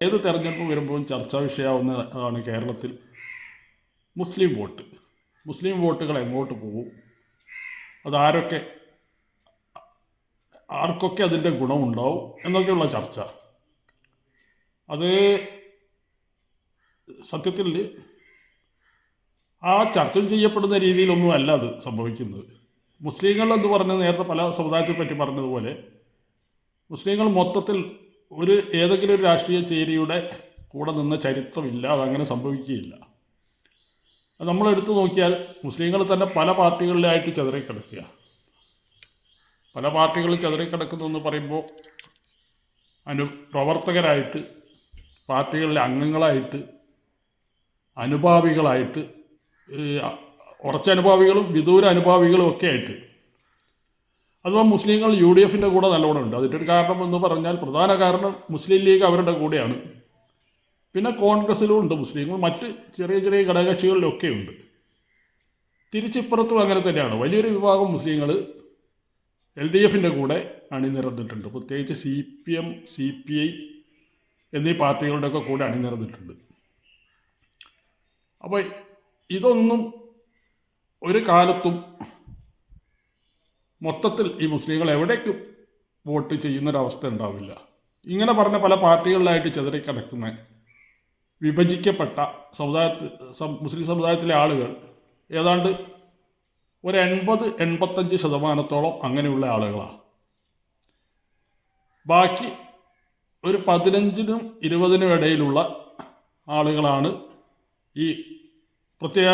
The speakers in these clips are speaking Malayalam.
ഏത് തെരഞ്ഞെടുപ്പ് വരുമ്പോഴും ചർച്ചാ വിഷയമാവുന്നതാണ് കേരളത്തിൽ മുസ്ലിം വോട്ട്. മുസ്ലിം വോട്ടുകൾ എങ്ങോട്ട് പോകും, അതാരൊക്കെ ആർക്കൊക്കെ അതിൻ്റെ ഗുണമുണ്ടാവും എന്നൊക്കെയുള്ള ചർച്ച. അത് സത്യത്തിൽ ആ ചർച്ച ചെയ്യപ്പെടുന്ന രീതിയിലൊന്നും അല്ല അത് സംഭവിക്കുന്നത്. മുസ്ലിങ്ങൾ എന്ന് പറഞ്ഞത് നേരത്തെ പല സമുദായത്തെ പറ്റി പറഞ്ഞതുപോലെ മുസ്ലിങ്ങൾ മൊത്തത്തിൽ ഏതെങ്കിലും ഒരു രാഷ്ട്രീയ ചേരിയുടെ കൂടെ നിന്ന ചരിത്രമില്ല, അതങ്ങനെ സംഭവിക്കുകയില്ല. അത് നമ്മൾ എടുത്തു നോക്കിയാൽ മുസ്ലിങ്ങൾ തന്നെ പല പാർട്ടികളിലായിട്ട് ചിതറിക്കിടക്കുക. പല പാർട്ടികളിൽ ചിതറിക്കിടക്കുന്നു എന്ന് പറയുമ്പോൾ പ്രവർത്തകരായിട്ട്, പാർട്ടികളിലെ അംഗങ്ങളായിട്ട്, അനുഭാവികളായിട്ട്, ഉറച്ച അനുഭാവികളും വിദൂര അനുഭാവികളും ഒക്കെ ആയിട്ട്. അഥവാ മുസ്ലിങ്ങൾ UDFൻ്റെ കൂടെ നല്ലോണം ഉണ്ട്. അതിൻ്റെ ഒരു കാരണം എന്ന് പറഞ്ഞാൽ, പ്രധാന കാരണം മുസ്ലിം ലീഗ് അവരുടെ കൂടെയാണ്. പിന്നെ കോൺഗ്രസ്സിലും ഉണ്ട് മുസ്ലിങ്ങൾ, മറ്റ് ചെറിയ ചെറിയ ഘടകകക്ഷികളിലൊക്കെ ഉണ്ട്. തിരിച്ചിപ്പുറത്തും അങ്ങനെ തന്നെയാണ്. വലിയൊരു വിഭാഗം മുസ്ലിങ്ങൾ LDFൻ്റെ കൂടെ അണിനിരന്നിട്ടുണ്ട്. പ്രത്യേകിച്ച് CPM, CPI എന്നീ പാർട്ടികളുടെയൊക്കെ കൂടെ അണിനിരന്നിട്ടുണ്ട്. അപ്പോൾ ഇതൊന്നും ഒരു കാലത്തും മൊത്തത്തിൽ ഈ മുസ്ലിങ്ങൾ എവിടേക്കും വോട്ട് ചെയ്യുന്നൊരവസ്ഥ ഉണ്ടാവില്ല. ഇങ്ങനെ പറഞ്ഞ പല പാർട്ടികളിലായിട്ട് ചിതറിക്കിടക്കുന്ന വിഭജിക്കപ്പെട്ട മുസ്ലിം സമുദായത്തിലെ ആളുകൾ ഏതാണ്ട് ഒരു 80-85% അങ്ങനെയുള്ള ആളുകളാണ്. ബാക്കി ഒരു 15-20 ഇടയിലുള്ള ആളുകളാണ് ഈ പ്രത്യേക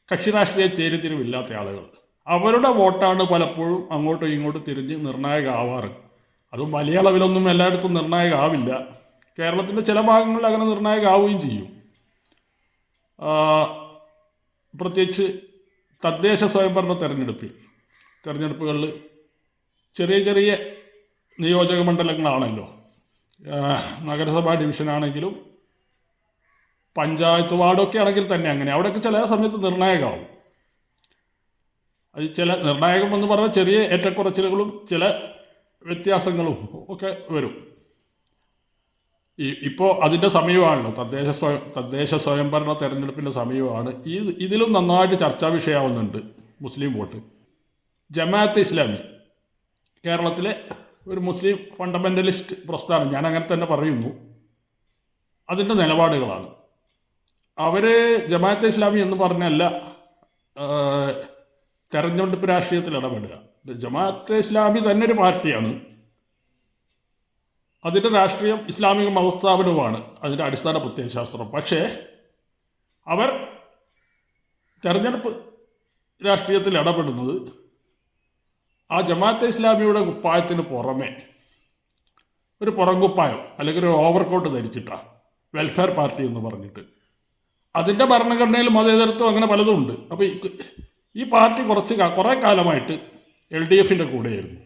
കക്ഷി രാഷ്ട്രീയ ചേരിതിരിവില്ലാത്ത ആളുകൾ. അവരുടെ വോട്ടാണ് പലപ്പോഴും അങ്ങോട്ടും ഇങ്ങോട്ടും തിരിഞ്ഞ് നിർണായകമാവാറ്. അതും വലിയ അളവിലൊന്നും എല്ലായിടത്തും നിർണായകമാവില്ല. കേരളത്തിൻ്റെ ചില ഭാഗങ്ങളിൽ അങ്ങനെ നിർണായകമാവുകയും ചെയ്യും. പ്രത്യേകിച്ച് തദ്ദേശ സ്വയംഭരണ തെരഞ്ഞെടുപ്പുകളിൽ ചെറിയ ചെറിയ നിയോജക മണ്ഡലങ്ങളാണല്ലോ. നഗരസഭാ ഡിവിഷനാണെങ്കിലും പഞ്ചായത്ത് വാർഡൊക്കെ ആണെങ്കിൽ തന്നെ അങ്ങനെ അവിടെയൊക്കെ ചില സമയത്ത് നിർണായകമാവും. അത് ചില നിർണായകം എന്ന് പറഞ്ഞാൽ ചെറിയ ഏറ്റക്കുറച്ചിലുകളും ചില വ്യത്യാസങ്ങളും ഒക്കെ വരും. ഇപ്പോൾ അതിൻ്റെ സമയമാണല്ലോ, തദ്ദേശ സ്വയംഭരണ തെരഞ്ഞെടുപ്പിൻ്റെ സമയമാണ്. ഇതിലും നന്നായിട്ട് ചർച്ചാ വിഷയമാവുന്നുണ്ട് മുസ്ലിം വോട്ട്. ജമാഅത്തെ ഇസ്ലാമി കേരളത്തിലെ ഒരു മുസ്ലിം ഫണ്ടമെൻ്റലിസ്റ്റ് പ്രസ്ഥാനം, ഞാൻ അങ്ങനെ തന്നെ പറയുന്നു. അതിൻ്റെ നിലപാടുകളാണ്. അവർ ജമാഅത്തെ ഇസ്ലാമി എന്ന് പറഞ്ഞല്ല തെരഞ്ഞെടുപ്പ് രാഷ്ട്രീയത്തിൽ ഇടപെടുക. ജമാഅത്തെ ഇസ്ലാമി തന്നെ ഒരു പാർട്ടിയാണ്. അതിൻ്റെ രാഷ്ട്രീയം ഇസ്ലാമിക മതസ്ഥാപനവുമാണ് അതിൻ്റെ അടിസ്ഥാന പ്രത്യയശാസ്ത്രം. പക്ഷേ അവർ തെരഞ്ഞെടുപ്പ് രാഷ്ട്രീയത്തിൽ ഇടപെടുന്നത് ആ ജമാഅത്തെ ഇസ്ലാമിയുടെ കുപ്പായത്തിന് പുറമെ ഒരു പുറംകുപ്പായം അല്ലെങ്കിൽ ഒരു ഓവർകോട്ട് ധരിച്ചിട്ടാണ്, വെൽഫെയർ പാർട്ടി എന്ന് പറഞ്ഞിട്ട്. അതിൻ്റെ ഭരണഘടനയിൽ മതേതരത്വം അങ്ങനെ പലതും ഉണ്ട്. അപ്പോൾ ഈ പാർട്ടി കുറേ കാലമായിട്ട് LDFൻ്റെ കൂടെയായിരുന്നു.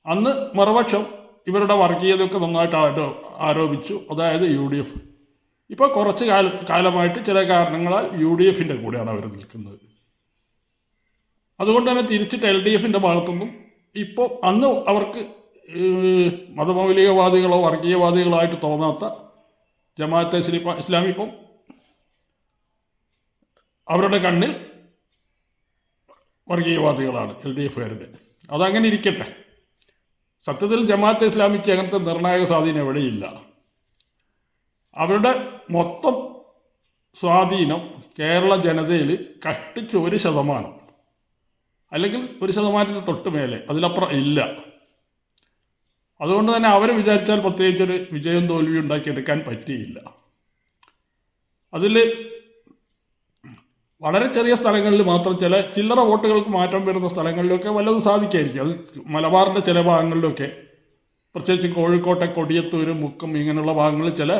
അന്ന് മറുപക്ഷം ഇവരുടെ വർഗീയതയൊക്കെ നന്നായിട്ട് ആരോപിച്ചു, അതായത് UDF. ഇപ്പോൾ കുറച്ച് കാലമായിട്ട് ചില കാരണങ്ങളാൽ UDFൻ്റെ കൂടെയാണ് അവർ നിൽക്കുന്നത്. അതുകൊണ്ട് തന്നെ തിരിച്ചിട്ട് LDFൻ്റെ ഭാഗത്തുനിന്നും ഇപ്പോൾ അന്ന് അവർക്ക് മതമൗലികവാദികളോ വർഗീയവാദികളോ ആയിട്ട് തോന്നാത്ത ജമാഅത്തെ ഇസ്ലാമി ഇപ്പം അവരുടെ കണ്ണിൽ വർഗീയവാദികളാണ് LDFകാരുടെ. അതങ്ങനെ ഇരിക്കട്ടെ. സത്യത്തിൽ ജമാഅത്തെ ഇസ്ലാമിക്ക് അങ്ങനത്തെ നിർണായക സ്വാധീനം എവിടെയില്ല. അവരുടെ മൊത്തം സ്വാധീനം കേരള ജനതയിൽ കഷ്ടിച്ച് 1% അല്ലെങ്കിൽ 1% തൊട്ട് മേലെ, അതിലപ്പുറം ഇല്ല. അതുകൊണ്ട് തന്നെ അവർ വിചാരിച്ചാൽ പ്രത്യേകിച്ചൊരു വിജയം തോൽവിയും ഉണ്ടാക്കിയെടുക്കാൻ പറ്റിയില്ല. അതിൽ വളരെ ചെറിയ സ്ഥലങ്ങളിൽ മാത്രം ചില്ലറ വോട്ടുകൾക്ക് മാറ്റം വരുന്ന സ്ഥലങ്ങളിലൊക്കെ വല്ലതും സാധിക്കായിരിക്കും. അത് മലബാറിൻ്റെ ചില ഭാഗങ്ങളിലൊക്കെ, പ്രത്യേകിച്ച് കോഴിക്കോട്ടെ കൊടിയത്തൂർ, മുക്കം ഇങ്ങനെയുള്ള ഭാഗങ്ങളിൽ ചില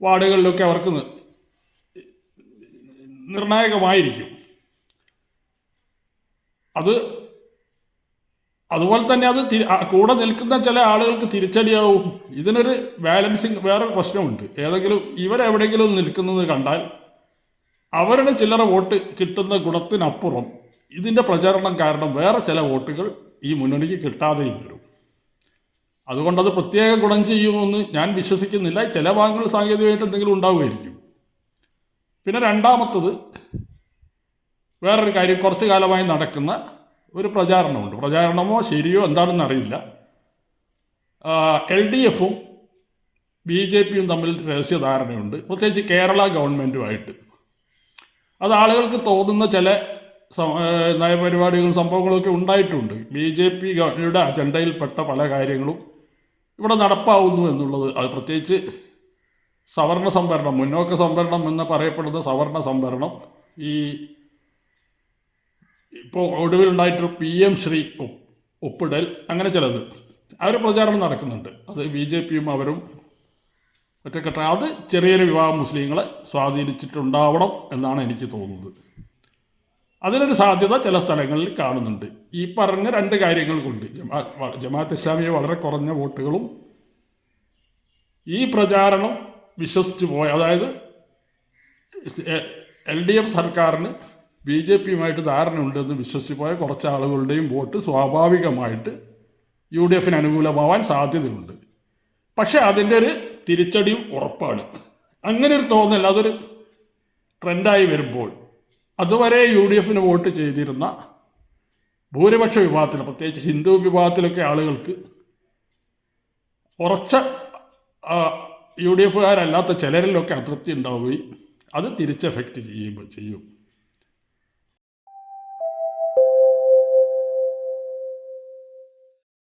വാർഡുകളിലൊക്കെ അവർക്ക് നിർണായകമായിരിക്കും. അതുപോലെ തന്നെ അത് കൂടെ നിൽക്കുന്ന ചില ആളുകൾക്ക് തിരിച്ചടിയാവും. ഇതിനൊരു ബാലൻസിങ് വേറൊരു പ്രശ്നമുണ്ട്. ഇവരെവിടെയെങ്കിലും നിൽക്കുന്നത് കണ്ടാൽ അവരുടെ ചില്ലറ വോട്ട് കിട്ടുന്ന ഗുണത്തിനപ്പുറം ഇതിൻ്റെ പ്രചാരണം കാരണം വേറെ ചില വോട്ടുകൾ ഈ മുന്നണിക്ക് കിട്ടാതെയും വരും. അതുകൊണ്ടത് പ്രത്യേക ഗുണം ചെയ്യുമെന്ന് ഞാൻ വിശ്വസിക്കുന്നില്ല. ചില ഭാഗങ്ങൾ സാങ്കേതികമായിട്ട് എന്തെങ്കിലും ഉണ്ടാവുമായിരിക്കും. പിന്നെ രണ്ടാമത്തത് വേറൊരു കാര്യം, കുറച്ചു കാലമായി നടക്കുന്ന ഒരു പ്രചാരണമുണ്ട്. പ്രചാരണമോ ശരിയോ എന്താണെന്ന് അറിയില്ല. LDFും BJPയും തമ്മിൽ രഹസ്യധാരണയുണ്ട്, പ്രത്യേകിച്ച് കേരള ഗവൺമെൻറ്റുമായിട്ട്. അത് ആളുകൾക്ക് തോന്നുന്ന ചില നയപരിപാടികളും സംഭവങ്ങളൊക്കെ ഉണ്ടായിട്ടുണ്ട്. BJPയുടെ അജണ്ടയിൽപ്പെട്ട പല കാര്യങ്ങളും ഇവിടെ നടപ്പാവുന്നു എന്നുള്ളത്, അത് പ്രത്യേകിച്ച് സവർണ സംവരണം, മുന്നോക്ക സംവരണം എന്ന് പറയപ്പെടുന്ന സവർണ സംവരണം, ഈ ഇപ്പോൾ ഒടുവിലുണ്ടായിട്ടൊരു PM ശ്രീ ഒപ്പിടൽ, അങ്ങനെ ചിലത് ആ ഒരു പ്രചാരണം നടക്കുന്നുണ്ട്. അത് BJPയും അവരും ഒറ്റക്കെട്ട, അത് ചെറിയൊരു വിഭാഗം മുസ്ലിങ്ങളെ സ്വാധീനിച്ചിട്ടുണ്ടാവണം എന്നാണ് എനിക്ക് തോന്നുന്നത്. അതിനൊരു സാധ്യത ചില സ്ഥലങ്ങളിൽ കാണുന്നുണ്ട്. ഈ പറഞ്ഞ രണ്ട് കാര്യങ്ങൾ കൊണ്ട് ജമാഅത്ത് ഇസ്ലാമിയെ വളരെ കുറഞ്ഞ വോട്ടുകളും ഈ പ്രചാരണം വിശ്വസിച്ച് പോയ, അതായത് LDF സർക്കാരിന് BJPയുമായിട്ട് ധാരണയുണ്ടെന്ന് വിശ്വസിച്ച് പോയ കുറച്ച് ആളുകളുടെയും വോട്ട് സ്വാഭാവികമായിട്ട് UDFന് അനുകൂലമാവാൻ സാധ്യതയുണ്ട്. പക്ഷെ അതിൻ്റെ ഒരു തിരിച്ചടിയും ഉറപ്പാണ്. അങ്ങനെ ഒരു തോന്നൽ, അതൊരു ട്രെൻഡായി വരുമ്പോൾ അതുവരെ UDFന് വോട്ട് ചെയ്തിരുന്ന ഭൂരിപക്ഷ വിഭാഗത്തിൽ, പ്രത്യേകിച്ച് ഹിന്ദു വിഭാഗത്തിലൊക്കെ ആളുകൾക്ക് ഉറച്ച UDFകാരല്ലാത്ത ചിലരിലൊക്കെ അതൃപ്തി ഉണ്ടാവുകയും അത് തിരിച്ച് എഫക്റ്റ് ചെയ്യും.